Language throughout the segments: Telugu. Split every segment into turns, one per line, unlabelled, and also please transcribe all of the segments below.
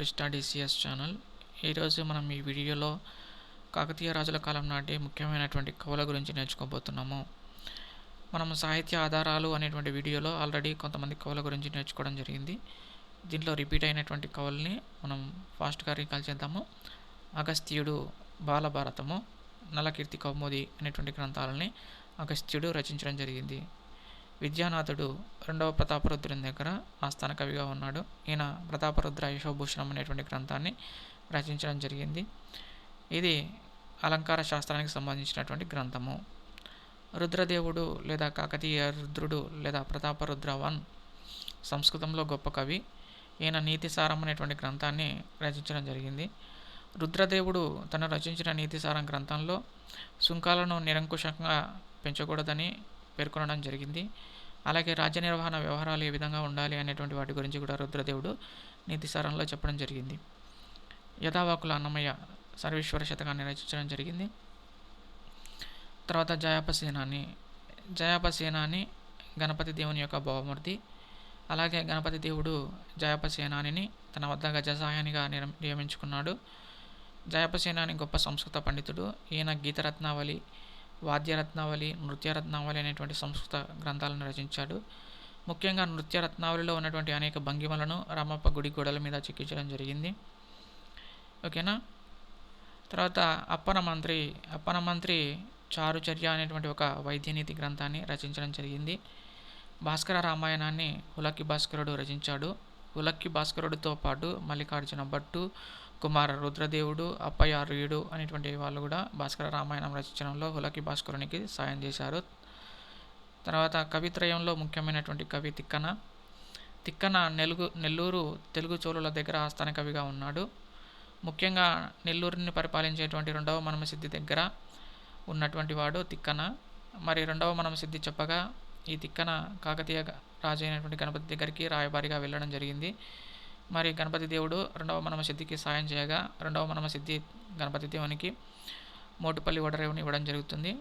To study CS channel. ఈరోజు మనం ఈ వీడియోలో కాకతీయ రాజుల కాలం నాటి ముఖ్యమైనటువంటి కవుల గురించి నేర్చుకోబోతున్నాము. మనం సాహిత్య ఆధారాలు అనేటువంటి వీడియోలో ఆల్రెడీ కొంతమంది కవుల గురించి నేర్చుకోవడం జరిగింది. దీంట్లో రిపీట్ అయినటువంటి కవుల్ని మనం ఫాస్ట్గా రీకాల్ చేద్దాము. అగస్త్యుడు బాలభారతము, నలకీర్తి కౌముది అనేటువంటి గ్రంథాలని అగస్త్యుడు రచించడం జరిగింది. విద్యానాథుడు రెండవ ప్రతాపరుద్రుని దగ్గర ఆస్థాన కవిగా ఉన్నాడు. ఈయన ప్రతాపరుద్ర యశోభూషణం అనేటువంటి గ్రంథాన్ని రచించడం జరిగింది. ఇది అలంకార శాస్త్రానికి సంబంధించినటువంటి గ్రంథము. రుద్రదేవుడు లేదా కాకతీయ రుద్రుడు లేదా ప్రతాపరుద్ర వన్ సంస్కృతంలో గొప్ప కవి. ఈయన నీతిసారం అనేటువంటి గ్రంథాన్ని రచించడం జరిగింది. రుద్రదేవుడు తను రచించిన నీతిసారం గ్రంథంలో సుంకాలను నిరంకుశంగా పెంచకూడదని పేర్కొనడం జరిగింది. అలాగే రాజ్య నిర్వహణ వ్యవహారాలు ఏ విధంగా ఉండాలి అనేటువంటి వాటి గురించి కూడా రుద్రదేవుడు నీతిసారంలో చెప్పడం జరిగింది. యథావాకుల అన్నమయ్య సర్వేశ్వర శతకాన్ని రచించడం జరిగింది. తర్వాత జయాపసేనాని గణపతి దేవుని యొక్క బహుమూర్తి. అలాగే గణపతి దేవుడు జయాపసేనానిని తన వద్ద గజసాయానిగా నియమించుకున్నాడు. జయాపసేనాని గొప్ప సంస్కృత పండితుడు. ఈయన గీతరత్నావళి, వాద్యరత్నావళి, నృత్యరత్నావళి అనేటువంటి సంస్కృత గ్రంథాలను రచించాడు. ముఖ్యంగా నృత్యరత్నావళిలో ఉన్నటువంటి అనేక భంగిమలను రామప్ప గుడి గోడల మీద చెక్కించడం జరిగింది. ఓకేనా. తర్వాత అప్పన మంత్రి చారుచర్య అనేటువంటి ఒక వైద్యనీతి గ్రంథాన్ని రచించడం జరిగింది. భాస్కర రామాయణాన్ని హులక్కి భాస్కరుడు రచించాడు. హులక్కి భాస్కరుడితో పాటు మల్లికార్జున భట్టు, కుమార రుద్రదేవుడు, అప్పయారుయుడు అనేటువంటి వాళ్ళు కూడా భాస్కర రామాయణం రచించడంలో హులక్కి భాస్కరునికి సాయం చేశారు. తర్వాత కవిత్రయంలో ముఖ్యమైనటువంటి కవి తిక్కన నెల్లూరు తెలుగు చోళుల దగ్గర ఆస్థాన కవిగా ఉన్నాడు. ముఖ్యంగా నెల్లూరుని పరిపాలించేటువంటి రెండవ మనమసిద్ధి దగ్గర ఉన్నటువంటి వాడు తిక్కన. మరి రెండవ మనమసిద్ధి చెప్పగా ఈ తిక్కన కాకతీయ రాజు అయినటువంటి గణపతి దగ్గరికి రాయబారిగా వెళ్ళడం జరిగింది. మరి గణపతి దేవుడు రెండవ మనమసిద్ధికి సాయం చేయగా రెండవ మనమసిద్ధి గణపతి దేవునికి మోటుపల్లి వడరేవుని ఇవ్వడం జరుగుతుంది.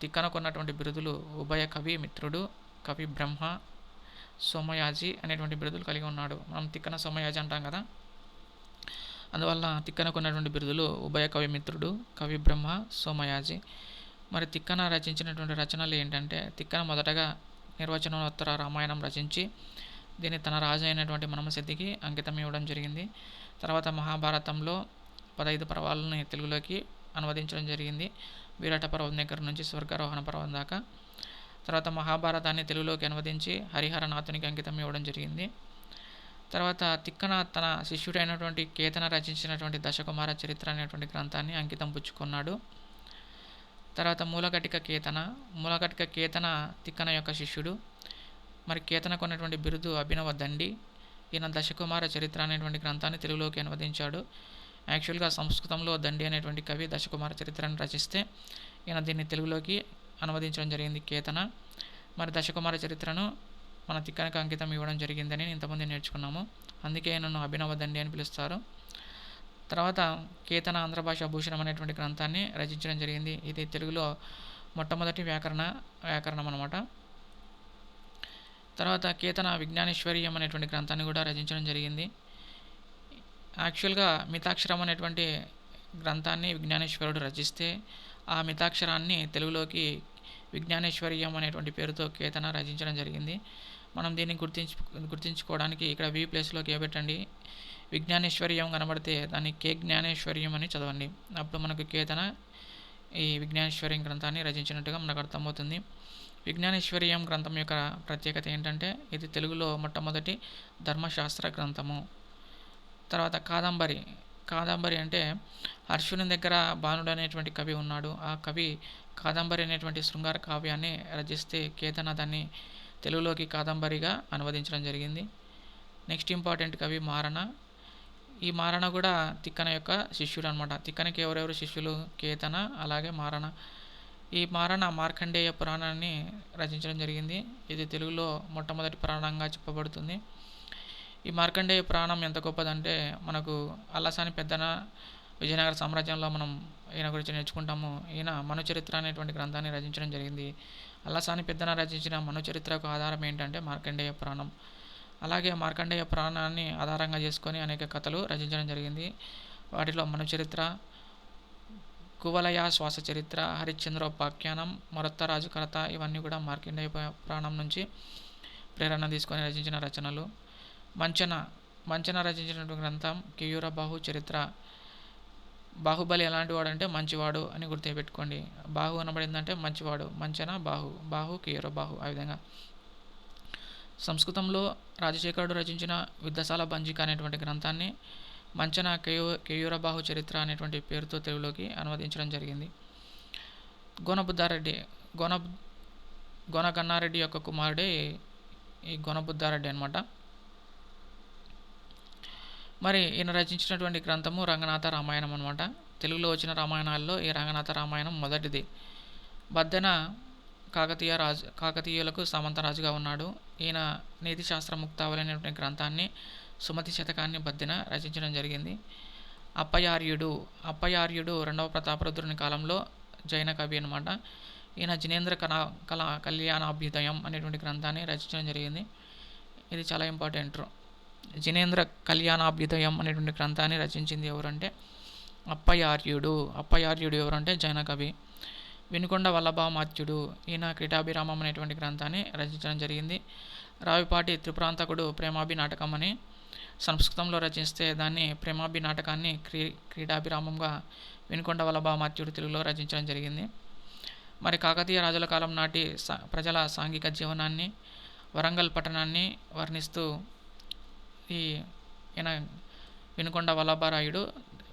తిక్కనకు ఉన్నటువంటి బిరుదులు ఉభయ కవి మిత్రుడు, కవి బ్రహ్మ, సోమయాజి అనేటువంటి బిరుదులు కలిగి ఉన్నాడు. మనం తిక్కన సోమయాజి అంటాం కదా, అందువల్ల తిక్కనకు ఉన్నటువంటి బిరుదులు ఉభయ కవి మిత్రుడు, కవి బ్రహ్మ, సోమయాజి. మరి తిక్కన రచించినటువంటి రచనలు ఏంటంటే, తిక్కన మొదటగా నిర్వచనోత్తర రామాయణం రచించి దీన్ని తన రాజు అయినటువంటి మనమసిద్ధికి అంకితం ఇవ్వడం జరిగింది. తర్వాత మహాభారతంలో 15 పర్వాలని తెలుగులోకి అనువదించడం జరిగింది, విరాట పర్వం దగ్గర నుంచి స్వర్గారోహణ పర్వం దాకా. తర్వాత మహాభారతాన్ని తెలుగులోకి అనువదించి హరిహరనాథునికి అంకితం ఇవ్వడం జరిగింది. తర్వాత తిక్కన తన శిష్యుడైనటువంటి కేతన రచించినటువంటి దశకుమార చరిత్ర అనేటువంటి గ్రంథాన్ని అంకితం పుచ్చుకున్నాడు. తర్వాత మూలకటిక కేతన తిక్కన యొక్క శిష్యుడు. మరి కేతనకు ఉన్నటువంటి బిరుదు అభినవ దండి. ఈయన దశకుమార చరిత్ర అనేటువంటి గ్రంథాన్ని తెలుగులోకి అనువదించాడు. యాక్చువల్గా సంస్కృతంలో దండి అనేటువంటి కవి దశకుమార చరిత్రను రచిస్తే ఈయన దీన్ని తెలుగులోకి అనువదించడం జరిగింది కేతన. మరి దశకుమార చరిత్రను మన తిక్కనకు అంకితం ఇవ్వడం జరిగిందని ఇంతమంది నేర్చుకున్నాము. అందుకే ఈయనను అభినవ దండి అని పిలుస్తారు. తర్వాత కేతన ఆంధ్ర భాషా భూషణం అనేటువంటి గ్రంథాన్ని రచించడం జరిగింది. ఇది తెలుగులో మొట్టమొదటి వ్యాకరణం అన్నమాట. తర్వాత కేతన విజ్ఞానేశ్వర్యం అనేటువంటి గ్రంథాన్ని కూడా రచించడం జరిగింది. యాక్చువల్గా మితాక్షరం అనేటువంటి గ్రంథాన్ని విజ్ఞానేశ్వరుడు రచిస్తే ఆ మితాక్షరాన్ని తెలుగులోకి విజ్ఞానేశ్వర్యం అనేటువంటి పేరుతో కేతన రచించడం జరిగింది. మనం దీన్ని గుర్తించుకోవడానికి ఇక్కడ వి ప్లేస్లోకి పెట్టండి, విజ్ఞానేశ్వర్యం కనబడితే దాన్ని కే జ్ఞానేశ్వర్యం అని చదవండి. అప్పుడు మనకు కేతన ఈ విజ్ఞానేశ్వర్యం గ్రంథాన్ని రచించినట్టుగా మనకు అర్థమవుతుంది. విజ్ఞానేశ్వర్యం గ్రంథం యొక్క ప్రత్యేకత ఏంటంటే ఇది తెలుగులో మొట్టమొదటి ధర్మశాస్త్ర గ్రంథము. తర్వాత కాదంబరి అంటే హర్షుని దగ్గర బాణుడు అనేటువంటి కవి ఉన్నాడు. ఆ కవి కాదంబరి అనేటువంటి శృంగార కావ్యాన్ని రచిస్తే కేతన దాన్ని తెలుగులోకి కాదంబరిగా అనువదించడం జరిగింది. నెక్స్ట్ ఇంపార్టెంట్ కవి మారణ. ఈ మారణ కూడా తిక్కన యొక్క శిష్యుడు అనమాట. తిక్కనకి ఎవరెవరు శిష్యులు? కేతన, అలాగే మారణ. ఈ మారణ మార్కండేయ పురాణాన్ని రచించడం జరిగింది. ఇది తెలుగులో మొట్టమొదటి పురాణంగా చెప్పబడుతుంది. ఈ మార్కండేయ పురాణం ఎంత గొప్పదంటే మనకు అల్లసాని పెద్దన విజయనగర సామ్రాజ్యంలో మనం ఈయన గురించి నేర్చుకుంటాము. ఈయన మనుచరిత్ర అనేటువంటి గ్రంథాన్ని రచించడం జరిగింది. అల్లసాని పెద్దన రచించిన మనుచరిత్రకు ఆధారం ఏంటంటే మార్కండేయ పురాణం. అలాగే మార్కండేయ పురాణాన్ని ఆధారంగా చేసుకొని అనేక కథలు రచించడం జరిగింది. వాటిలో మను చరిత్ర, కువలయ శ్వాస చరిత్ర, హరిశ్చంద్రోపాఖ్యానం, మరొత్తరాజు కథ ఇవన్నీ కూడా మార్కండేయ పురాణం నుంచి ప్రేరణ తీసుకొని రచించిన రచనలు. మంచన రచించినటువంటి గ్రంథం కేయూరబాహు చరిత్ర. బాహుబలి ఎలాంటి వాడు అంటే మంచివాడు అని గుర్తుపెట్టుకోండి. బాహు అనబడిందంటే మంచివాడు, మంచన బాహు కేయూరబాహు ఆ విధంగా. సంస్కృతంలో రాజశేఖరుడు రచించిన విద్యసాల భంజిక అనేటువంటి గ్రంథాన్ని మంచన కేయూరబాహు చరిత్ర అనేటువంటి పేరుతో తెలుగులోకి అనువదించడం జరిగింది. గోనగన్నారెడ్డి యొక్క కుమారుడే ఈ గోనబుద్ధారెడ్డి అనమాట. మరి ఈయన రచించినటువంటి గ్రంథము రంగనాథ రామాయణం అనమాట. తెలుగులో వచ్చిన రామాయణాల్లో ఈ రంగనాథ రామాయణం మొదటిది. బద్దెన కాకతీయులకు సామంతరాజుగా ఉన్నాడు. ఈయన నీతిశాస్త్ర ముక్తావళి అనేటువంటి గ్రంథాన్ని సుమతి శతకాన్ని బద్దెన రచించడం జరిగింది. అప్పయార్యుడు రెండవ ప్రతాపరుద్రుని కాలంలో జైన కవి అనమాట. ఈయన జినేంద్ర కళ్యాణాభ్యుదయం అనేటువంటి గ్రంథాన్ని రచించడం జరిగింది. ఇది చాలా ఇంపార్టెంట్. జినేంద్ర కళ్యాణాభ్యుదయం అనేటువంటి గ్రంథాన్ని రచించింది ఎవరంటే అప్పయార్యుడు ఎవరంటే జైన కవి. వినుకొండ వల్లభామాత్యుడు ఈయన క్రీడాభిరామం అనేటువంటి గ్రంథాన్ని రచించడం జరిగింది. రావిపాటి త్రిపురాంతకుడు ప్రేమాభి నాటకం అని సంస్కృతంలో రచిస్తే దాన్ని ప్రేమాభి నాటకాన్ని క్రీడాభిరామంగా వినుకొండ వల్లభామాత్యుడు తెలుగులో రచించడం జరిగింది. మరి కాకతీయ రాజుల కాలం నాటి ప్రజల సాంఘిక జీవనాన్ని, వరంగల్ పట్టణాన్ని వర్ణిస్తూ ఈయన వినుకొండ వల్లభరాయుడు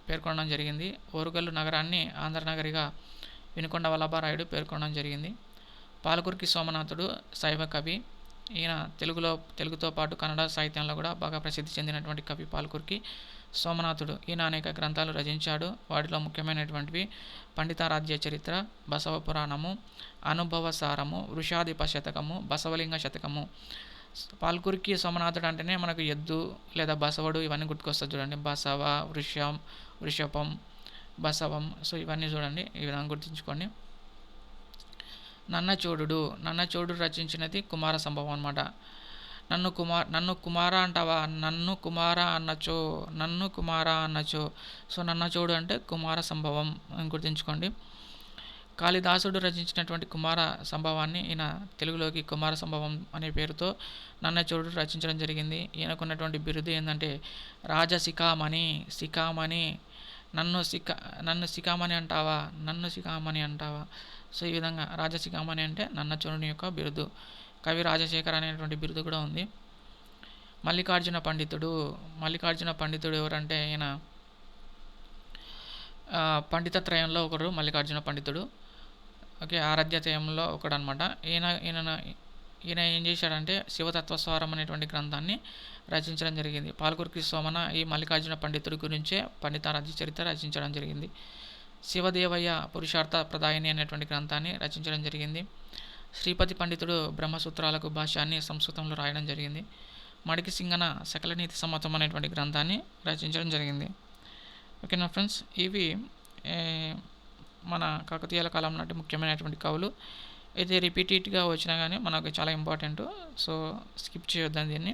పేర్కొనడం జరిగింది. ఓరుగల్లు నగరాన్ని ఆంధ్రనగరిగా వినుకొండ వల్లభరాయుడు పేర్కొనడం జరిగింది. పాలకుర్కి సోమనాథుడు శైవ కవి. ఈయన తెలుగుతో పాటు కన్నడ సాహిత్యంలో కూడా బాగా ప్రసిద్ధి చెందినటువంటి కవి పాలకుర్కి సోమనాథుడు. ఈయన అనేక గ్రంథాలు రచించాడు. వాటిలో ముఖ్యమైనటువంటివి పండితారాధ్య చరిత్ర, బసవ పురాణము, అనుభవ సారము, వృషాధిప శతకము, బసవలింగ శతకము. పాల్కురికి సోమనాథుడు అంటేనే మనకు ఎద్దు లేదా బసవడు ఇవన్నీ గుర్తుకొస్తుంది చూడండి. బసవ, వృషభం, బసవం. సో ఇవన్నీ చూడండి, ఈ విధంగా గుర్తుంచుకోండి. నన్నచోడు రచించినది కుమార సంభవం అనమాట. నన్ను కుమార అంటావా, నన్ను కుమార అన్నచో. సో నన్నచోడు అంటే కుమార సంభవం అని గుర్తుంచుకోండి. కాళిదాసుడు రచించినటువంటి కుమార సంభవాన్ని ఈయన తెలుగులోకి కుమార సంభవం అనే పేరుతో నన్నచోడు రచించడం జరిగింది. ఈయనకున్నటువంటి బిరుదు ఏంటంటే రాజశిఖామణి. నన్ను శిఖామణి అంటావా. సో ఈ విధంగా రాజశిఖామణి అంటే నన్నచోడుని యొక్క బిరుదు. కవి రాజశేఖర్ అనేటువంటి బిరుదు కూడా ఉంది. మల్లికార్జున పండితుడు ఎవరంటే ఈయన పండిత త్రయంలో ఒకరు మల్లికార్జున పండితుడు. ఓకే, ఆరాధ్యతయంలో ఒకడు అనమాట. ఈయన ఏం చేశాడంటే శివతత్వస్వరం అనేటువంటి గ్రంథాన్ని రచించడం జరిగింది. పాల్కుర్కి సోమన ఈ మల్లికార్జున పండితుడి గురించే పండితారాధ్య చరిత్ర రచించడం జరిగింది. శివదేవయ్య పురుషార్థ ప్రదాయిని అనేటువంటి గ్రంథాన్ని రచించడం జరిగింది. శ్రీపతి పండితుడు బ్రహ్మసూత్రాలకు భాష్యాన్ని సంస్కృతంలో రాయడం జరిగింది. మడికి సింగన సకల నీతి సమ్మతం అనేటువంటి గ్రంథాన్ని రచించడం జరిగింది. ఓకేనా ఫ్రెండ్స్, ఇవి మన కాకతీయుల కాలం నాటి ముఖ్యమైనటువంటి కవులు. అయితే రిపీటెడ్గా వచ్చినా కానీ మనకు చాలా ఇంపార్టెంట్. సో స్కిప్ చేయొద్దని దీన్ని.